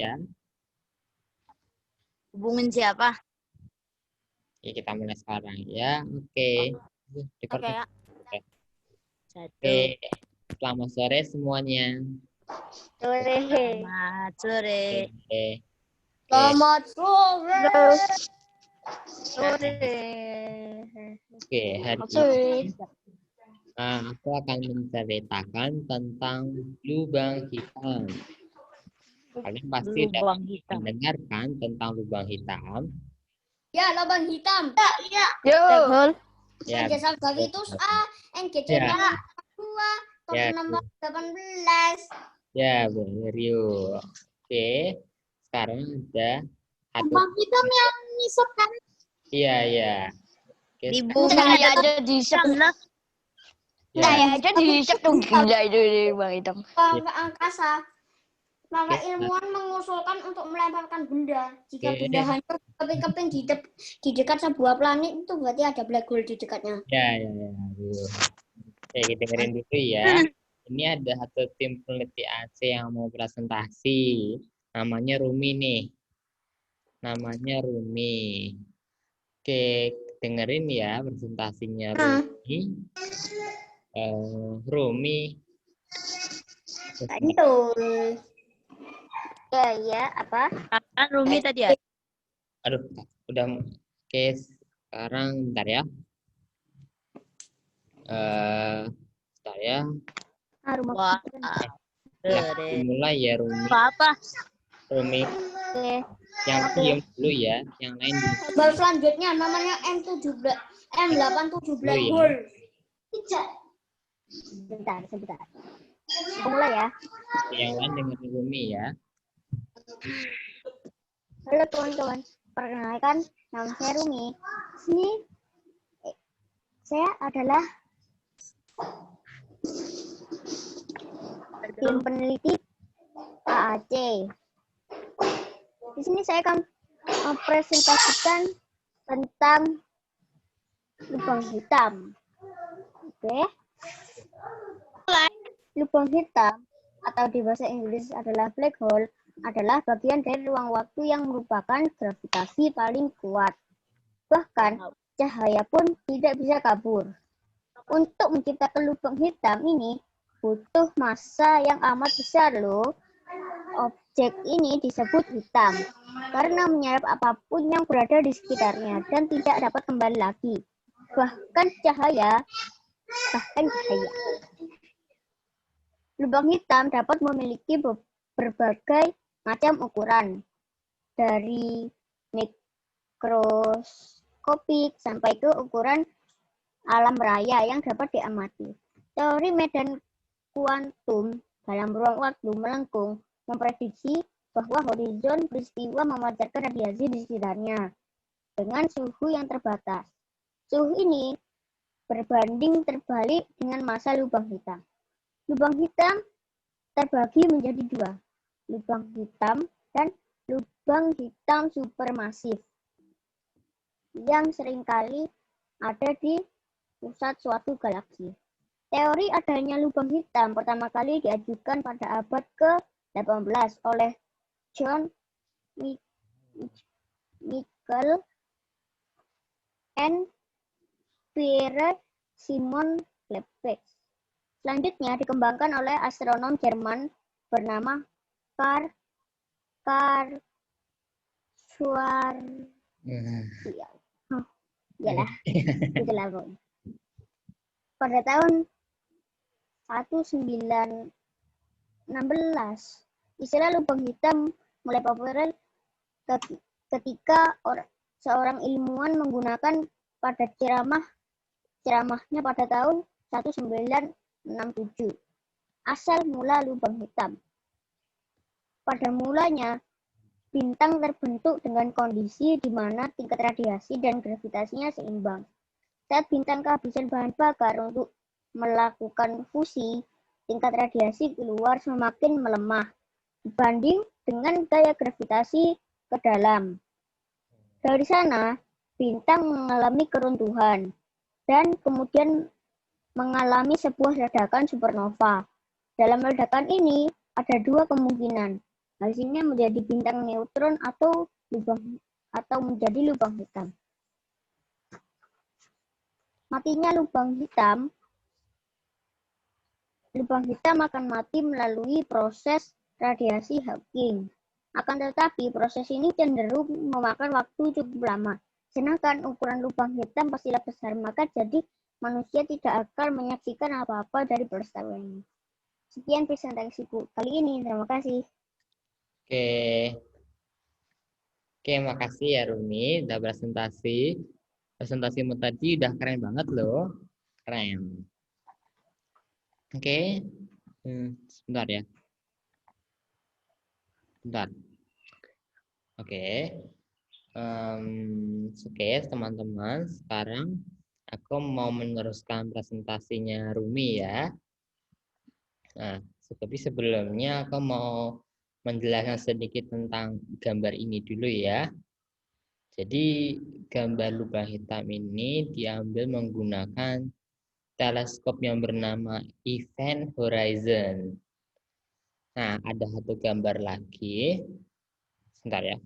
ya. Hubungin siapa? Ya, kita mulai sekarang ya. Oke. Oke ya. Oke. Selamat sore semuanya. Selamat sore. Oke. Selamat sore. Oke, hari ini aku akan menceritakan tentang lubang hitam. Kalian pasti sudah mendengarkan tentang lubang hitam. Ya, lubang hitam. Iya. Ya, Gavitus A, NGC Ya. 2, top Ya. nomor 18. Ya, benar yuk. Oke, sekarang ada satu. Lubang hitam yang ngisep kan? Iya, iya. Oke, Di sekarang- bumi Saya ada aja diisep. ya, Saya aja diisep tuh gila itu Bang Hitam. Ke angkasa. Maka Oke. ilmuwan mengusulkan untuk melemparkan benda. Jika Oke. benda hancur keping-keping di dekat sebuah planet, itu berarti ada black hole di dekatnya. Ya, ya, ya. Aduh. Oke, dengerin dulu ya. Ini ada satu tim peneliti AC yang mau presentasi. Namanya Rumi nih. Namanya Rumi. Oke, dengerin ya presentasinya Rumi. Rumi. Betul. Ya, apa? kan Rumi tadi ya. Aduh, udah. Oke, sekarang bentar ya. Bentar ya. Wah. Dimulai ya Rumi. Apa? Rumi. Yang diam dulu ya, yang lain dulu. Bal selanjutnya namanya M817 black Iya. hole. Sebentar. Mulai ya. Yang lain dengerin Rumi ya. Halo teman-teman, perkenalkan nama saya Rumi. Sini saya adalah tim peneliti AAC. Di sini saya akan mempresentasikan tentang lubang hitam. Oke. Lubang hitam atau di bahasa Inggris adalah black hole adalah bagian dari ruang waktu yang merupakan gravitasi paling kuat. Bahkan cahaya pun tidak bisa kabur. Untuk menciptakan lubang hitam ini butuh massa yang amat besar loh. Objek ini disebut hitam karena menyerap apapun yang berada di sekitarnya dan tidak dapat kembali lagi. Bahkan cahaya. Lubang hitam dapat memiliki berbagai macam ukuran, dari mikroskopik sampai ke ukuran alam raya yang dapat diamati. Teori medan kuantum dalam ruang waktu melengkung memprediksi bahwa horizon peristiwa memancarkan radiasi di sekitarnya dengan suhu yang terbatas. Suhu ini berbanding terbalik dengan massa lubang hitam. Lubang hitam terbagi menjadi dua, lubang hitam dan lubang hitam supermasif yang seringkali ada di pusat suatu galaksi. Teori adanya lubang hitam pertama kali diajukan pada abad ke-18 oleh John Michael and Pierre Simon Lepage. Selanjutnya dikembangkan oleh astronom Jerman bernama Karl Schwarzschild. Pada tahun 1916, istilah lubang hitam mulai populer ketika seorang ilmuwan menggunakan pada ceramahnya pada tahun 1967. Asal mula lubang hitam. Pada mulanya, bintang terbentuk dengan kondisi di mana tingkat radiasi dan gravitasinya seimbang. Saat bintang kehabisan bahan bakar untuk melakukan fusi, tingkat radiasi keluar semakin melemah dibanding dengan gaya gravitasi ke dalam. Dari sana, bintang mengalami keruntuhan dan kemudian mengalami sebuah ledakan supernova. Dalam ledakan ini ada dua kemungkinan. hasilnya menjadi bintang neutron atau menjadi lubang hitam. Matinya lubang hitam akan mati melalui proses radiasi Hawking. Akan tetapi proses ini cenderung memakan waktu cukup lama. Sedangkan ukuran lubang hitam pastilah besar, maka jadi manusia tidak akan menyaksikan apa-apa dari peristiwa ini. Sekian presentasiku kali ini. Terima kasih. Oke. Oke, makasih ya Rumi udah presentasi. Presentasimu tadi udah keren banget loh. Keren. Oke. Sebentar ya. Bentar. Oke. Oke, teman-teman. Sekarang aku mau meneruskan presentasinya Rumi ya. Nah, tapi sebelumnya aku mau menjelaskan sedikit tentang gambar ini dulu ya. Jadi gambar lubang hitam ini diambil menggunakan teleskop yang bernama Event Horizon. Nah, ada satu gambar lagi. Sebentar ya.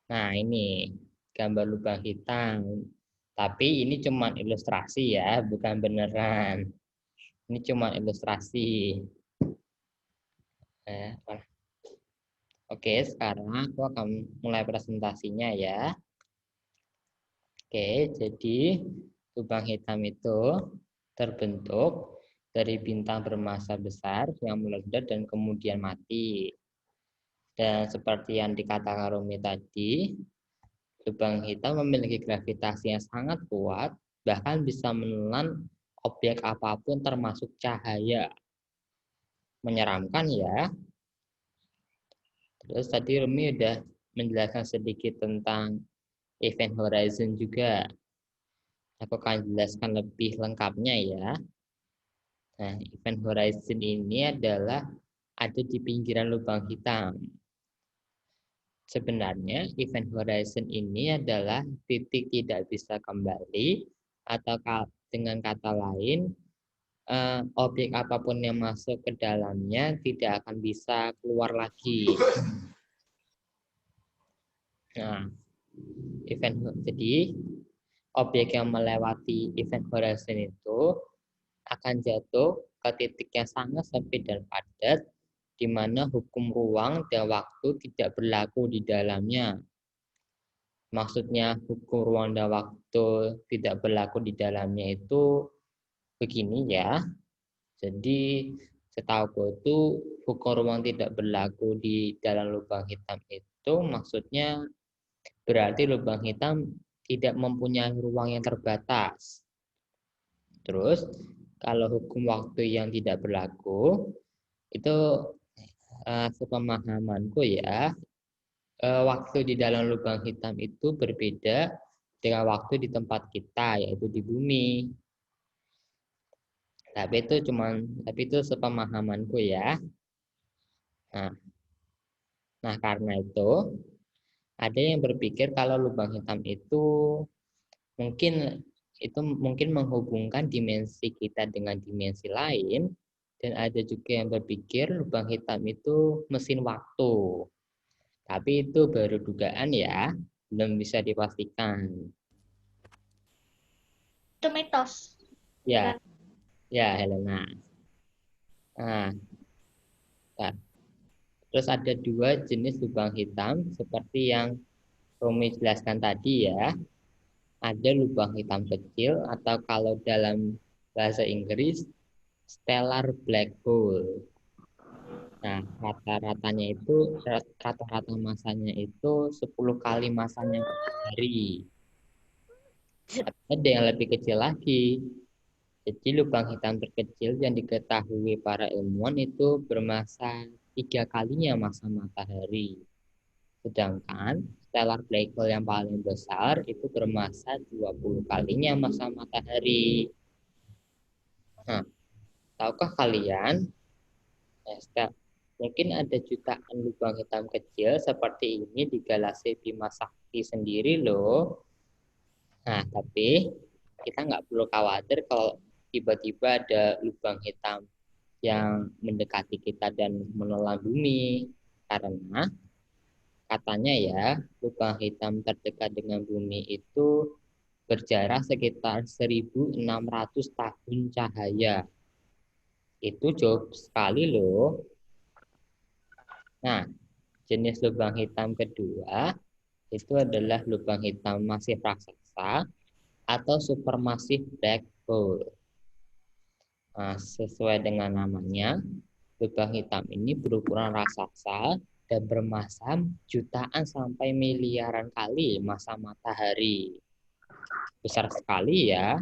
Nah, ini gambar lubang hitam. Tapi ini cuma ilustrasi ya, bukan beneran. Ini cuma ilustrasi. Oke, sekarang aku akan mulai presentasinya ya. Oke, jadi lubang hitam itu terbentuk dari bintang bermassa besar yang meledak dan kemudian mati. Dan seperti yang dikatakan Rumi tadi, lubang hitam memiliki gravitasi yang sangat kuat, bahkan bisa menelan objek apapun termasuk cahaya. Menyeramkan ya. Terus tadi Rumi udah menjelaskan sedikit tentang Event Horizon juga. Aku akan jelaskan lebih lengkapnya ya. Nah, Event Horizon ini adalah ada di pinggiran lubang hitam. Sebenarnya Event Horizon ini adalah titik tidak bisa kembali, atau dengan kata lain, objek apapun yang masuk ke dalamnya tidak akan bisa keluar lagi. Nah, jadi objek yang melewati Event Horizon itu akan jatuh ke titik yang sangat sempit dan padat, di mana hukum ruang dan waktu tidak berlaku di dalamnya. Maksudnya hukum ruang dan waktu tidak berlaku di dalamnya itu begini ya. Jadi setahu itu hukum ruang tidak berlaku di dalam lubang hitam itu maksudnya berarti lubang hitam tidak mempunyai ruang yang terbatas. Terus kalau hukum waktu yang tidak berlaku itu sepemahamanku ya, waktu di dalam lubang hitam itu berbeda dengan waktu di tempat kita, yaitu di bumi. Tapi itu sepemahamanku ya. Nah, karena itu ada yang berpikir kalau lubang hitam itu mungkin menghubungkan dimensi kita dengan dimensi lain, dan ada juga yang berpikir lubang hitam itu mesin waktu. Tapi itu baru dugaan ya, belum bisa dipastikan. Itu mitos. Ya, ya Helena. Nah, terus ada dua jenis lubang hitam seperti yang Romi jelaskan tadi ya. Ada lubang hitam kecil atau kalau dalam bahasa Inggris stellar black hole. Nah, rata-rata masanya itu 10 kali masanya matahari. Ada yang lebih kecil lagi. Jadi lubang hitam terkecil yang diketahui para ilmuwan itu bermassa 3 kalinya massa matahari. Sedangkan stellar black hole yang paling besar itu bermassa 20 kalinya massa matahari. Nah, tahukah kalian, mungkin ada jutaan lubang hitam kecil seperti ini di galaksi Bima Sakti sendiri loh. Nah, tapi kita nggak perlu khawatir kalau tiba-tiba ada lubang hitam yang mendekati kita dan menelan bumi. Karena katanya ya, lubang hitam terdekat dengan bumi itu berjarak sekitar 1.600 tahun cahaya. Itu jauh sekali loh. Nah, jenis lubang hitam kedua itu adalah lubang hitam masif raksasa atau supermassive black hole. Nah, sesuai dengan namanya, lubang hitam ini berukuran raksasa dan bermassa jutaan sampai miliaran kali massa matahari. Besar sekali ya.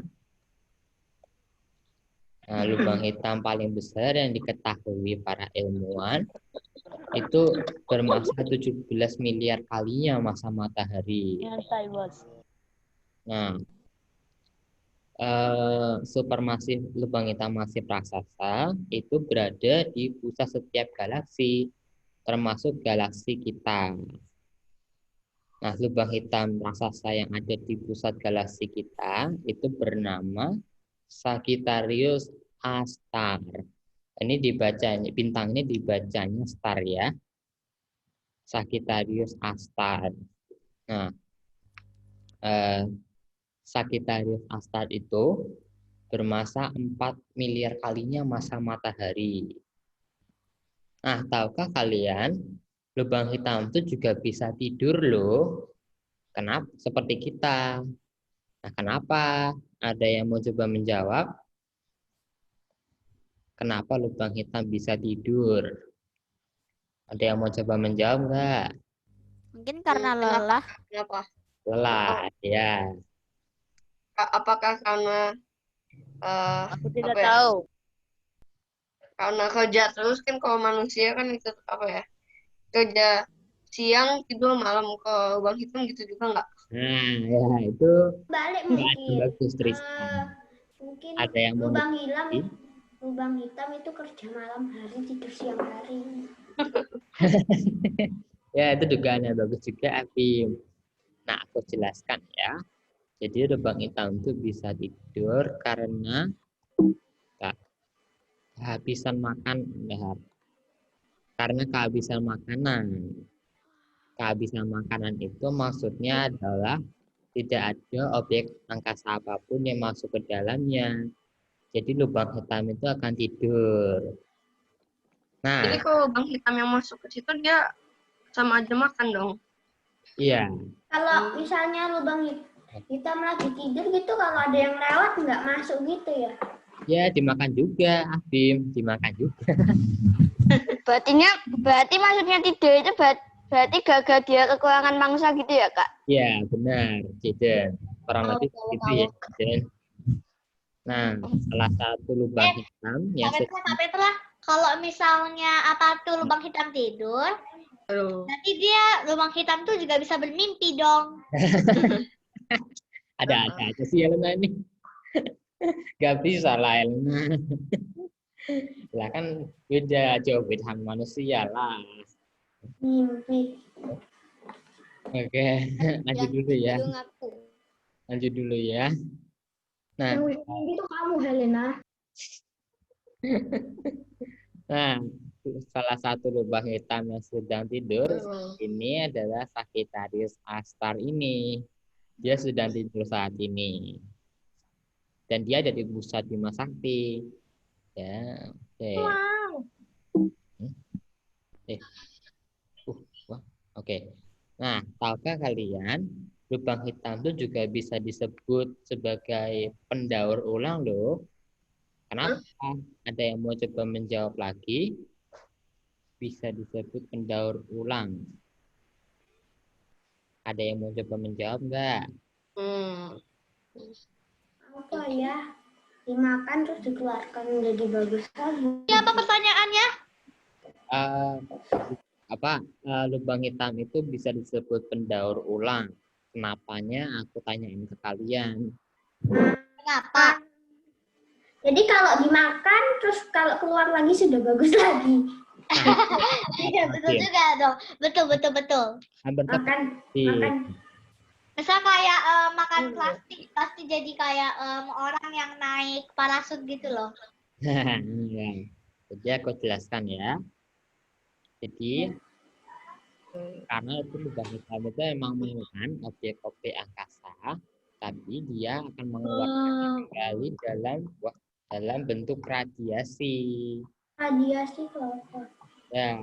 Nah, lubang hitam paling besar yang diketahui para ilmuwan itu bermassa 17 miliar kalinya massa matahari. Nyantai, Bos. Nah, supermasif lubang hitam masif raksasa itu berada di pusat setiap galaksi, termasuk galaksi kita. Nah, lubang hitam raksasa yang ada di pusat galaksi kita itu bernama Sagittarius A star. Ini dibacanya, bintang ini dibacanya star ya. Sagittarius A star. Nah, Sagittarius A star itu bermassa 4 miliar kalinya massa matahari. Nah, tahukah kalian, lubang hitam itu juga bisa tidur loh. Kenapa? Seperti kita. Nah, kenapa? Ada yang mau coba menjawab? Kenapa lubang hitam bisa tidur? Ada yang mau coba menjawab nggak? Mungkin karena Kenapa? lelah. Kenapa? Lelah, ya. Apakah karena Aku tidak apa ya? tahu. Karena kerja terus kan kalau manusia kan itu apa ya? Kerja siang tidur malam, ke lubang hitam gitu juga nggak? Nah, ya itu Balik pertanyaan mungkin. bagus, Tristan. Mungkin Ada yang mau lubang hitam itu kerja malam hari, tidur siang hari. Ya, itu dugaannya bagus juga, Afim. Nah, aku jelaskan ya. Jadi lubang hitam itu bisa tidur karena kehabisan makan, karena kehabisan makanan. Kehabisan makanan itu maksudnya adalah tidak ada objek angkasa apapun yang masuk ke dalamnya. Jadi lubang hitam itu akan tidur. Nah, Jadi kalau lubang hitam yang masuk ke situ dia sama aja makan dong. iya. Kalau misalnya lubang hitam lagi tidur gitu, kalau ada yang lewat nggak masuk gitu ya? Ya, dimakan juga, Afim. Dimakan juga. Berarti maksudnya tidur itu berarti gagal dia kekurangan mangsa gitu ya, Kak? Ya, benar, Jaden. Kurang lebih begitu ya, Jaden. Nah, salah satu lubang hitam yang Kak Petra, kalau misalnya apa tuh lubang hitam tidur, Aduh. nanti dia lubang hitam tuh juga bisa bermimpi dong. ada aja sih Elena ini. Gak bisa lah Elena. Lah kan beda jauh beda manusia lah. Mimpi. Oke, lanjut dulu ya. Lanjut dulu ya. Nah, Yang mimpi itu kamu, Helena. nah, salah satu lubang hitam yang sedang tidur ini adalah Sagittarius A star ini. Dia sedang tidur saat ini. Dan dia ada di pusat Bima Sakti. Ya, oke. Wow. Oke. Nah, tahukah kalian lubang hitam itu juga bisa disebut sebagai pendaur ulang loh. Kenapa? Ada yang mau coba menjawab lagi? Bisa disebut pendaur ulang. Ada yang mau coba menjawab nggak? Apa ya? Dimakan terus dikeluarkan menjadi bagus lagi. Apa pertanyaannya? Lubang hitam itu bisa disebut pendaur ulang. Kenapanya aku tanyain ke kalian. Kenapa? Jadi kalau dimakan terus kalau keluar lagi sudah bagus lagi. Iya betul juga dong. Betul. Hampir Makan. Misal kayak makan plastik jadi kayak orang yang naik parasut gitu loh. Ya. Jadi aku jelaskan ya. Jadi karena itu lubang hitam itu memang menemukan objek-objek angkasa, tapi dia akan mengeluarkan kembali dalam bentuk radiasi. Radiasi apa? Ya,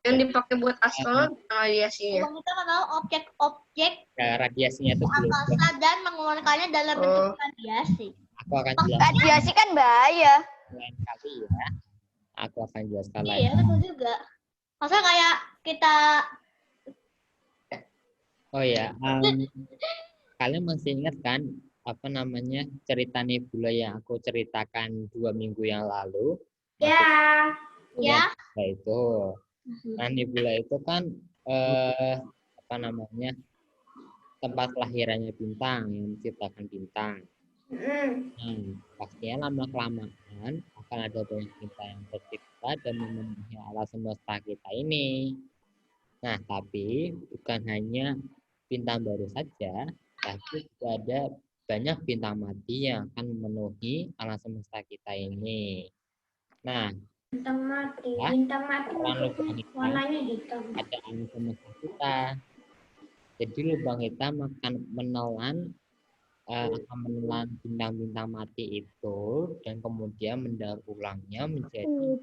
Yang dipakai buat astronot bukan radiasinya. Lubang hitam adalah objek-objek radiasinya itu belum. angkasa dan mengeluarkannya dalam bentuk radiasi. Aku akan jelaskan Radiasi kan bahaya. lain kali ya. Aku akan jelaskan lain. Iya, betul juga. Masa kayak kita Oh ya, kalian masih ingat kan apa namanya cerita nebula yang aku ceritakan 2 minggu yang lalu? Ya. ya Nah, itu. Nah, nebula itu kan apa namanya tempat kelahirannya bintang yang menciptakan bintang. Nah, pastinya lama-kelamaan akan ada banyak bintang yang tercipta dan memenuhi alam semesta kita ini. Nah, tapi bukan hanya bintang baru saja, tapi juga ada banyak bintang mati yang akan memenuhi alam semesta kita ini. Nah, Bintang mati. Ya. Bintang mati Warna maksudnya hitam. warnanya hitam. ada alam semesta kita. Jadi lubang hitam akan menelan bintang-bintang mati itu dan kemudian mendaur ulangnya menjadi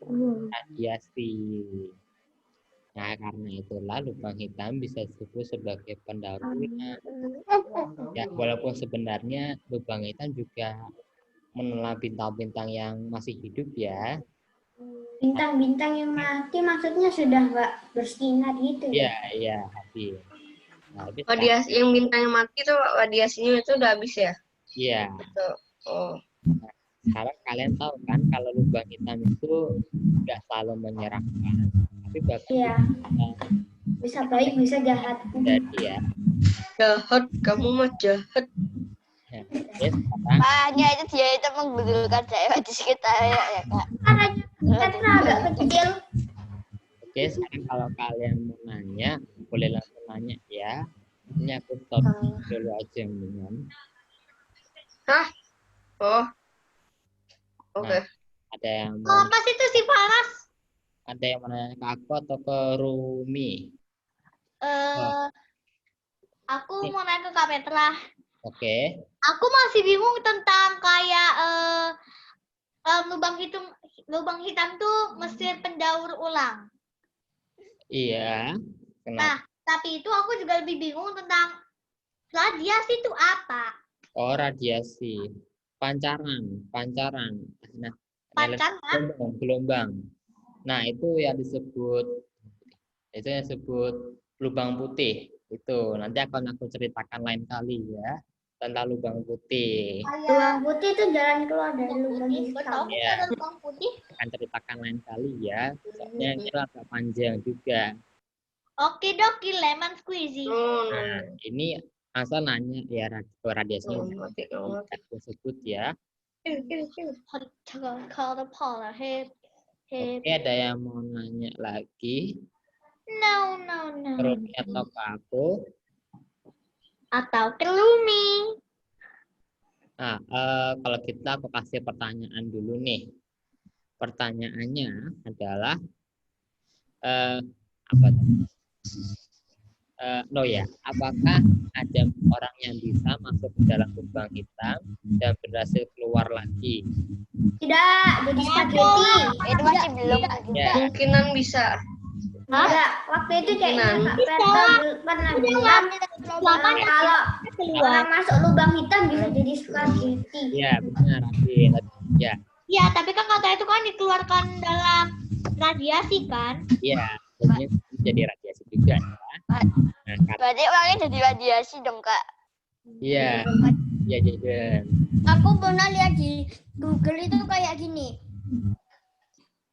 radiasi. Nah, karena itulah lubang hitam bisa disebut sebagai pendaur ulang. Ya, walaupun sebenarnya lubang hitam juga menelan bintang-bintang yang masih hidup ya. Bintang-bintang yang mati maksudnya sudah nggak bersinar gitu ya? Iya, habis. Nah, habis kan? Radiasi yang bintangnya mati tuh radiasinya itu udah habis ya? Iya. Betul. Oh. Sekarang kalian tahu kan kalau lubang hitam itu nggak selalu menyerangkan, tapi bahkan Iya. Bisa baik, bisa jahat. jadi ya. Jahat, kamu mah jahat. Nah, ya sekarang Makanya itu dia itu menggulirkan daerah di sekitar ya Kak. Karena agak kecil. oke, sekarang kalau kalian mau nanya, boleh langsung nanya ya. Ini aku stop dulu aja mendingan. Hah? Oh. Oke. Ada yang oh, mau apa sih itu si Faras? nanya ke aku atau ke Rumi? Aku mau nanya ke Kak Petra. Oke. Aku masih bingung tentang kayak lubang hitam tuh mesin pendaur ulang. Iya. Nah, Kenapa? tapi itu aku juga lebih bingung tentang radiasi itu apa? Oh, radiasi. Pancaran. Nah, Pancaran? gelombang. Nah, itu yang disebut lubang putih. Itu nanti akan aku ceritakan lain kali ya tentang lubang putih. Lubang putih itu jalan keluar dari lubang hitam. Iya. Ada lubang putih. Akan ceritakan lain kali ya. Soalnya ini agak panjang juga. Oke doki lemon squeezy. Nah, ini asal nanya ya radiasi Mati. aku sebut ya. Call the polar head. Oke, ada yang mau nanya lagi? No. Rumi atau ke aku? Atau ke Lumi. Nah, kalau kita aku kasih pertanyaan dulu nih. Pertanyaannya adalah apa? Apakah ada orang yang bisa masuk ke dalam lubang hitam dan berhasil keluar lagi? Tidak, jadi spaghetti. Itu masih belum. Ya, Kemungkinan bisa. Enggak, waktu itu kayaknya Kak Petra pernah bilang kalau orang masuk lubang hitam bisa jadi spaghetti. ya benar, Abi. Ya, Ya, tapi kan kata itu kan dikeluarkan dalam radiasi kan? ya, jadi radiasi juga ya. Nah, Berarti orangnya jadi radiasi dong Kak. iya, ya jadi. Aku pernah lihat di Google itu kayak gini.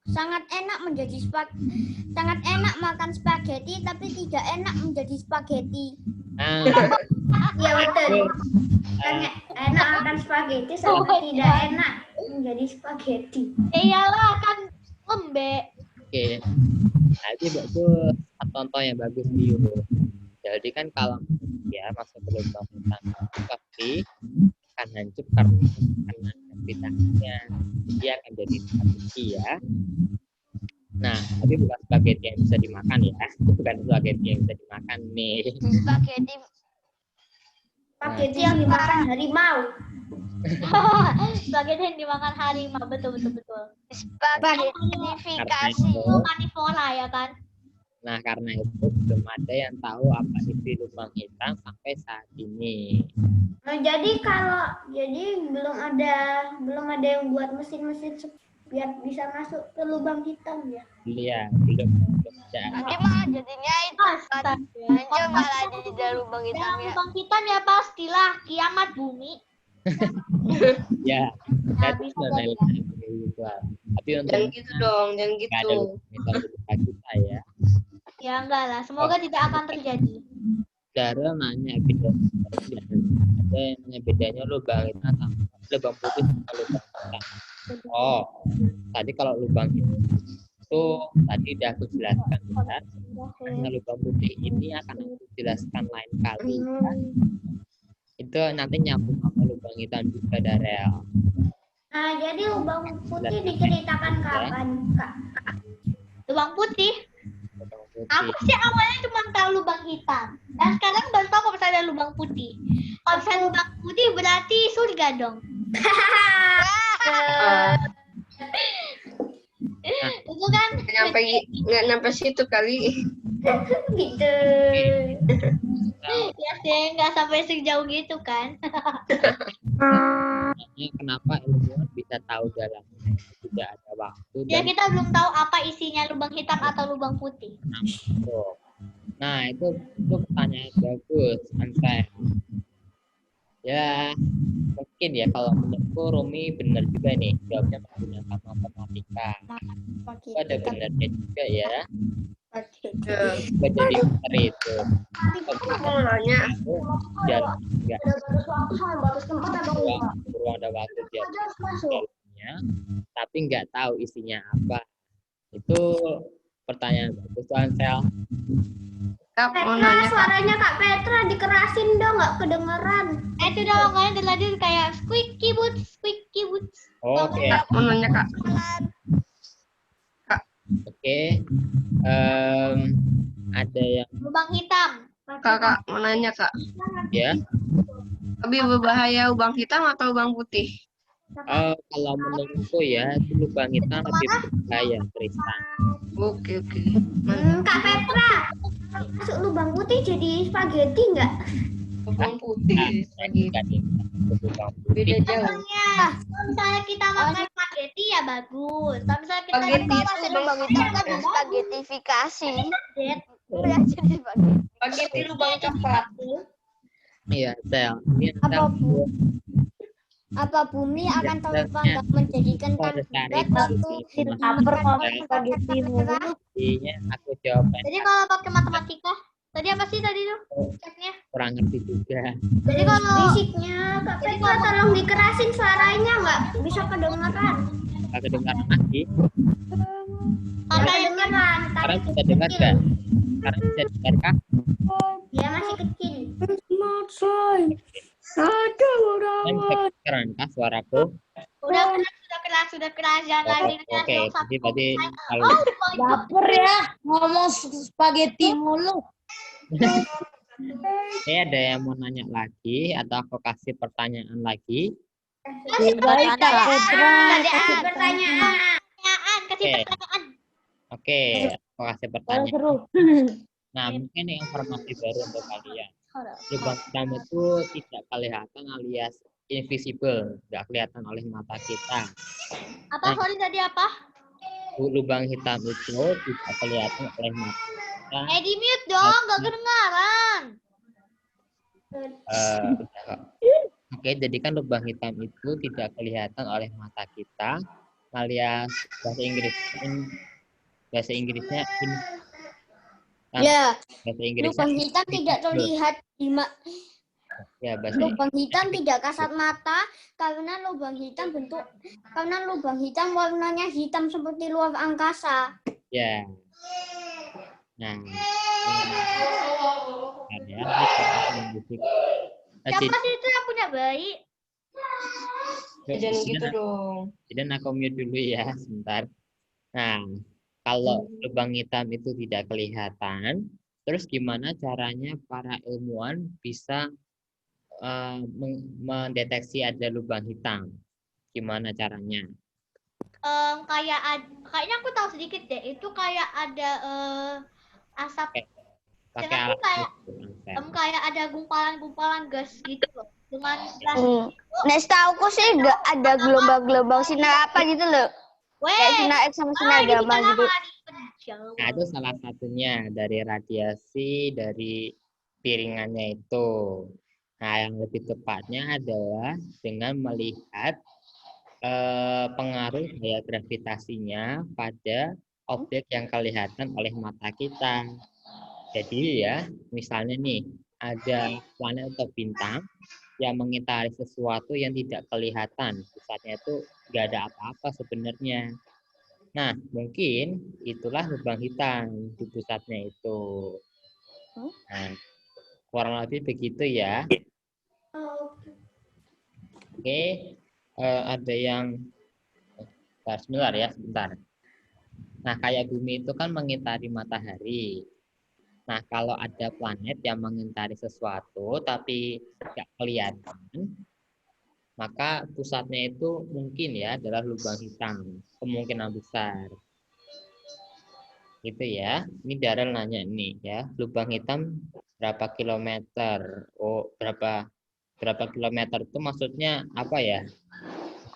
Sangat enak makan spaghetti tapi tidak enak menjadi spaghetti. Nah, Iya betul. Enak makan spaghetti sama tidak enak menjadi spaghetti. Iyalah kan lembek. oke. Nah, itu bagus. Contoh yang bagus Bio. Jadi kan kalau ya masuk ke lubang hitam pasti akan hancur karena vitaminnya dia akan jadi spaghetti ya. Nah, tapi bukan spaghetti yang bisa dimakan ya. Bukan spaghetti yang bisa dimakan nih. Spaghetti. Spaghetti yang dimakan harimau. Spaghetti yang dimakan harimau, betul. Spaghettifikasi. Karnivora ya kan? Nah, karena itu belum ada yang tahu apa isi lubang hitam sampai saat ini. Nah, jadi belum ada yang buat mesin-mesin biar bisa masuk ke lubang hitam ya. Iya, belum ada. Nanti malah jadinya itu Astaga. aja malah jadi dalam lubang hitam Dalam ya. lubang hitam ya pastilah kiamat bumi. Ya, Nah, itu bisa sudah jadi. nilai spiritual. Tapi untuk Jangan gitu dong, jangan nggak ada gitu. lubang hitam di depan kita ya. Ya enggak lah, semoga tidak akan terjadi. Darul nanya beda. Ada yang nanya bedanya lubang hitam sama lubang putih sama lubang hitam. Oh, tadi kalau lubang hitam itu tadi udah aku jelaskan ya. Karena lubang putih ini akan aku jelaskan lain kali ya. Itu nanti nyambung sama lubang hitam juga Darel. Nah, jadi lubang putih diceritakan kapan, Kak? Lubang putih. Lubang Aku putih. sih awalnya cuma tahu lubang hitam. Dan sekarang baru tahu kalau misalnya ada lubang putih. Kalau misalnya lubang putih berarti surga dong. Itu kan Nggak nyampe situ kali. Gitu. ya sih nggak sampai sejauh gitu kan. Makanya kenapa ilmuwan bisa tahu dalam tidak ada waktu Ya dan kita belum tahu apa isinya lubang hitam atau lubang putih. makhluk. Nah, itu pertanyaan bagus, Ansel. Ya, mungkin ya kalau menurutku Rumi benar juga nih jawabnya menggunakan matematika. Itu ada benarnya juga ya. Coba jadi benar itu. Aku mau nanya, Jalan enggak ruang ada waktu jalannya, tapi nggak tahu isinya apa. Itu pertanyaan bagus tuh Ansel. Kak mau Petra, nanya Kak. suaranya Kak Petra dikerasin dong, nggak kedengeran. Itu udah makanya dari tadi kayak squeaky boots. Oke. Mau nanya Kak. Oke. Ada yang Lubang hitam. Kakak mau nanya Kak. ya. Lebih berbahaya lubang hitam atau lubang putih? Kalau menurutku ya itu lubang hitam lebih berbahaya, Tristan. Oke. Kak Petra, masuk lubang putih jadi spaghetti nggak? Lubang putih lagi. Enggak deh, lubang Beda putih. jauh. Kalau misalnya kita makan spaghetti ya bagus. Kalau misalnya kita Spaghetti Kalau itu masih lubang hitam kan spaghettifikasi. Dead. Udah jadi spaghetti. Spaghetti lubang coklat. Iya, Sel. Ini Apa bumi akan terus nggak menjadikan harus cari kandidat solusi waktu informasi. Intinya aku jawabkan Jadi kalau pakai matematika, tadi apa sih tadi tuh? Ceknya. kurang ngerti juga. Jadi kalau Bisinya Kak Petra tolong dikerasin suaranya nggak bisa kedengeran. Kalau kedengaran lagi, Nggak kedengeran. sekarang Tadi bisa dengar kecil. nggak? Sekarang bisa dengar kah? Ya masih kecil. Kan bisa kedengaran kah suaraku? sudah keras jangan lagi. Oke, jadi berarti kalau Baper ya, ngomong spaghetti mulu. ada yang mau nanya lagi atau aku kasih pertanyaan lagi? Baik Kak Petra. Kasih pertanyaan. Kasih Oke. pertanyaan. Oke, aku kasih Kalau pertanyaan. seru. Nah, mungkin informasi baru untuk kalian. Lubang hitam itu tidak kelihatan alias invisible, nggak kelihatan oleh mata kita. Apa sorry tadi apa? Lubang hitam itu tidak kelihatan oleh mata kita. Di mute dong, nggak kedengaran. Oke, jadi kan lubang hitam itu tidak kelihatan oleh mata kita, alias bahasa Inggrisnya Ya, bahasa Inggrisnya lubang hitam tidak terlihat ya bahasa lubang hitam tidak kasat mata karena lubang hitam warnanya hitam seperti luar angkasa. ya. Nah, Siapa sih itu yang punya bayi? Jangan gitu dong. Jadi aku mute dulu ya sebentar. Nah, Kalau lubang hitam itu tidak kelihatan, terus gimana caranya para ilmuwan bisa mendeteksi ada lubang hitam? Gimana caranya? Kayaknya aku tahu sedikit deh. Itu kayak ada asap. Pakai Dengan alat kayak itu, kayak ada gumpalan-gumpalan gas gitu loh. Dengan gas. Nah, setauku sih nggak ada gelombang-gelombang sinar apa gitu loh. Kayak sinar X sama sinar gamma gitu. Nah, itu salah satunya dari radiasi dari piringannya itu. Nah, yang lebih tepatnya adalah dengan melihat pengaruh gaya gravitasinya pada objek yang kelihatan oleh mata kita. Jadi ya, misalnya nih, ada planet atau bintang yang mengitari sesuatu yang tidak kelihatan. Pusatnya itu nggak ada apa-apa sebenarnya. Nah, mungkin itulah lubang hitam di pusatnya itu. Nah, kurang lebih begitu ya. Oke, ada yang sebentar ya, sebentar. Nah, kayak bumi itu kan mengitari matahari. Nah, kalau ada planet yang mengitari sesuatu tapi tidak kelihatan, maka pusatnya itu mungkin ya adalah lubang hitam, kemungkinan besar. Gitu ya. Ini Darel nanya nih ya, lubang hitam berapa kilometer? Oh, berapa kilometer itu maksudnya apa ya?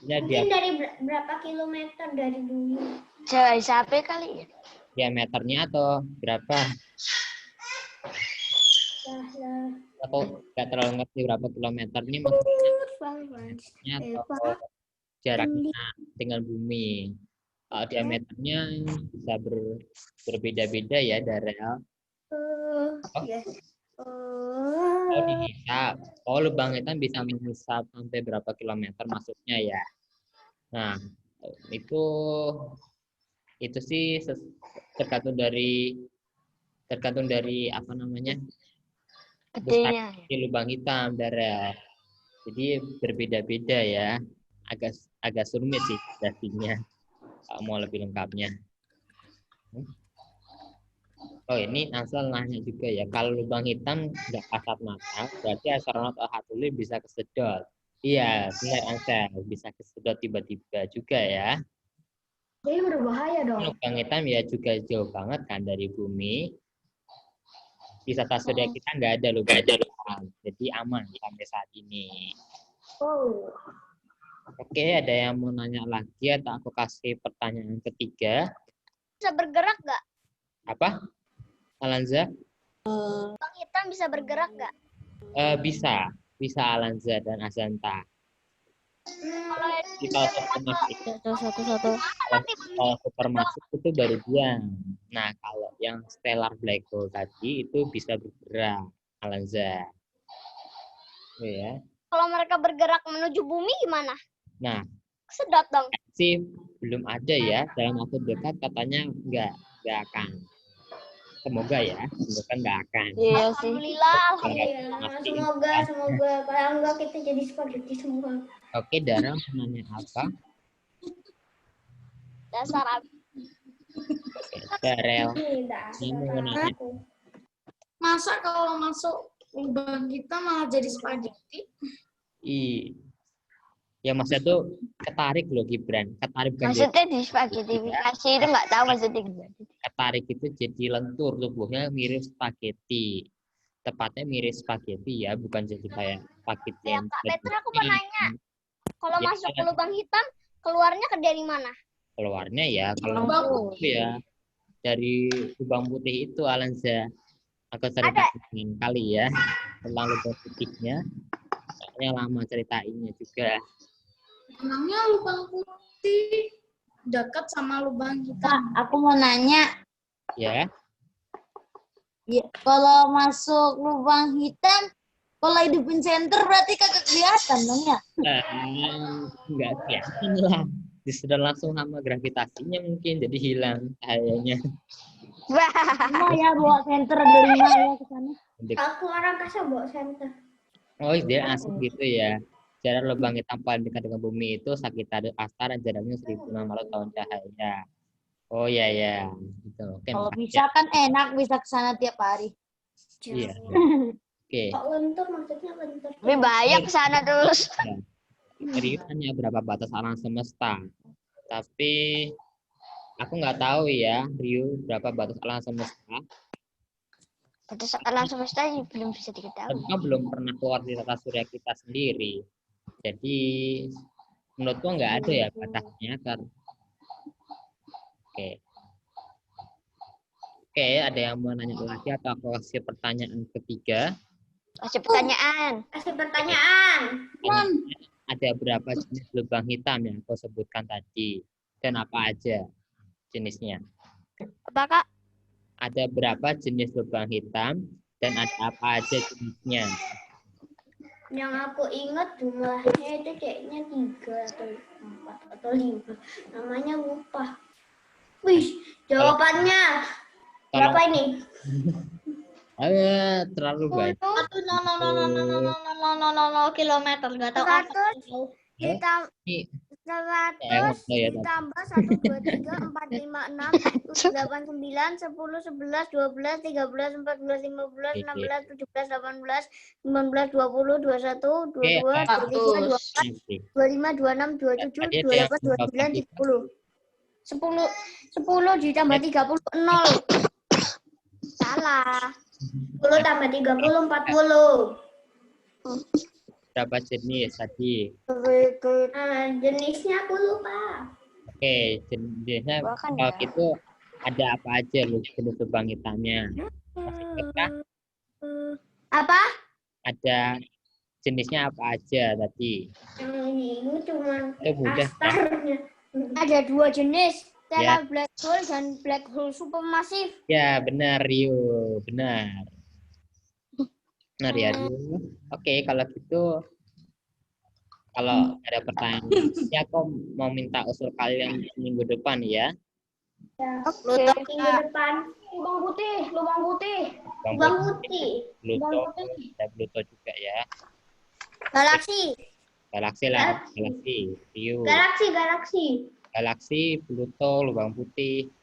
Maksudnya Mungkin dari berapa kilometer dari bumi? Jauh sampai kali ya. diameternya atau berapa? Atau nggak terlalu ngerti berapa kilometer ini maksudnya atau jaraknya dengan bumi. Diameternya bisa berbeda-beda ya, Darel. Oh, dihisap. Oh, lubang hitam bisa menghisap sampai berapa kilometer maksudnya ya. Nah, itu sih tergantung dari apa namanya? Gedenya. Besar lubang hitam, Darel. Jadi berbeda-beda ya. Agak rumit sih pastinya. Kalau mau lebih lengkapnya. Oh, ini Ansel nanya juga ya, kalau lubang hitam nggak kasat mata, berarti astronot Al-Hatuli bisa kesedot. Iya, benar Ansel, bisa kesedot tiba-tiba juga ya. Jadi berbahaya dong. Lubang hitam ya juga jauh banget kan dari bumi. Di tata surya kita nggak ada lubang hitam, jadi aman sampai saat ini. Oh. Oke, ada yang mau nanya lagi atau aku kasih pertanyaan ketiga? Bisa bergerak nggak? Apa? Alanza? Lubang hitam bisa bergerak nggak? Bisa Alanza dan Azanta. Kalau supermasif itu baru dia. Nah, kalau yang stellar black hole tadi itu bisa bergerak, Alanza. Ya. Kalau mereka bergerak menuju bumi gimana? Nah, Sedot dong. sih belum ada ya, dalam waktu dekat katanya nggak akan. Semoga ya, semoga nggak akan. Iya sih. Alhamdulillah. Semoga kalau enggak kita jadi spaghetti semua. Oke, Dara mau nanya apa? Dasar Darel, ini mau nanya. Masa kalau masuk lubang kita malah jadi spaghetti? Ya maksudnya tuh ketarik loh Gibran. Ketarik bukan Maksudnya di spaghettifikasi itu nggak tahu maksudnya gimana. ketarik itu jadi lentur, tubuhnya mirip spaghetti. Tepatnya mirip spaghetti ya, bukan jadi kayak spaghetti Ya, yang Kak Petra, aku mau nanya. Kalau Ya. masuk ke lubang hitam, keluarnya ke dari mana? keluarnya ya kalau itu ya dari lubang putih itu Alanza. Aku ceritakan kali ya tentang lubang putihnya. Kayaknya lama ceritainnya juga. Emangnya lubang putih dekat sama lubang hitam? Kak, aku mau nanya. Ya. Ya, kalau masuk lubang hitam, kalau hidupin senter berarti kagak kelihatan dong ya? Enggak kelihatan lah. Disedot langsung sama gravitasinya mungkin jadi hilang cahayanya. Mau ya bawa senter dari mana ya ke sana? Aku orang kasar bawa center. Oh, dia asik gitu ya. Jarak lubang hitam paling dekat dengan bumi itu sekitar Astara, jaraknya 1.600 tahun cahaya. Oh ya ya, gitu. Oke, Kalau makasih bisa ya. kan enak bisa ke sana tiap hari. Iya. Oke. Kok lentur maksudnya lentur. Lebih banyak ke sana terus. Rio tanya berapa batas alam semesta. Tapi aku nggak tahu ya, Rio berapa batas alam semesta. Batas alam semesta belum bisa diketahui. Tentu belum pernah keluar di tata surya kita sendiri. Jadi menurutku nggak ada ya batasnya kan. Oke. Oke, ada yang mau nanya lagi atau aku kasih pertanyaan ketiga? Masih pertanyaan. Kasih pertanyaan. Ada berapa jenis lubang hitam yang aku sebutkan tadi? Dan apa aja jenisnya? Apa Kak? Ada berapa jenis lubang hitam dan ada apa aja jenisnya? Yang aku ingat jumlahnya itu kayaknya 3 atau 4 atau 5. Namanya lupa. Wih, jawabannya Tolong, berapa ini? terlalu banyak. 1,0000000 kilometer, nggak tahu apa. 100 ditambah Ini 100 ya, ditambah 1, 2, 3, 4, 5, 6, 7, 8, 9, 10, 11, 12, 13, 14, 15, 16, 17, 18, 19, 20, 21, 22, 23, 24, 25, 26, 27, Tadi ada yang 28, 29, 30. 10 ditambah 30, 0. Salah. 10 tambah 30, 40. berapa jenis tadi? Jenisnya aku lupa. Oke, jenisnya Bahkan kalau ya. gitu ada apa aja jenis lubang hitamnya? Masih ingat kah? Apa? Ada jenisnya apa aja tadi? Yang ini cuma Itu mudah kan? astarnya. Ada 2 jenis. Ya. Stellar black hole dan black hole supermassive. Ya, benar Rio, benar. Benar ya Rio. Oke, kalau gitu kalau ada pertanyaan, ya aku mau minta usul kalian minggu depan ya. Minggu depan. Lubang putih, lubang putih. Lubang putih. Pluto, ada Pluto juga ya. Galaksi. Galaksi lah, galaksi. Rio. Galaksi. Galaksi, Pluto, lubang putih.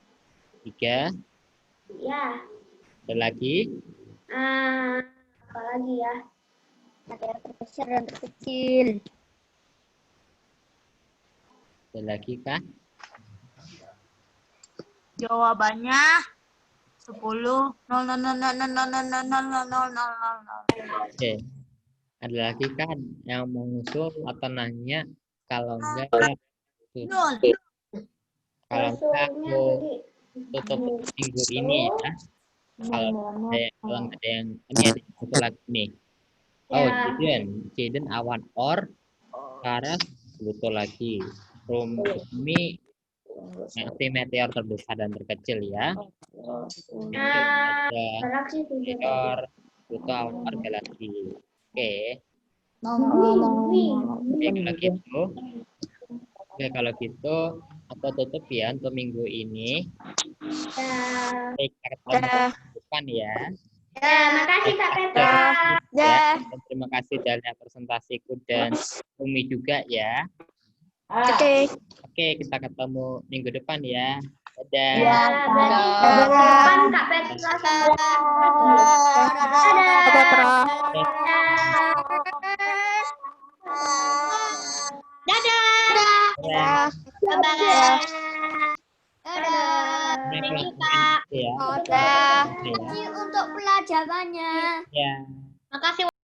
3. Ya. Ada lagi? Apa lagi ya? Ada yang terbesar dan terkecil. Ada lagi kah? Jawabannya 10 0 0 0 0 0 0 0 0 Oke. Ada lagi kan yang mau ngusul atau nanya? Kalau enggak, Nol. kalau enggak aku tutup minggu ini ya. Kalau nggak ada yang ini ada satu lagi nih. Oh, Jaden Awan Or, Karas, Pluto lagi. Rumi masih meteor terbesar dan terkecil ya. Ada Galaksi meteor, Pluto, Awan Or, galaksi. Oke. Oke, kalau gitu. Oke, kalau gitu aku tutup ya untuk minggu ini. Oke, kita ketemu minggu depan ya. makasih Kak Petra. Ya. Dan terima kasih dari presentasiku dan Umi juga ya. Oke. Oke, kita ketemu minggu depan ya. Dadah. Depan Kak Petra. Ya. Dadah. Ini Dadah. kelas ya. Udah. Ya. Untuk pelajarannya. Ya. Makasih.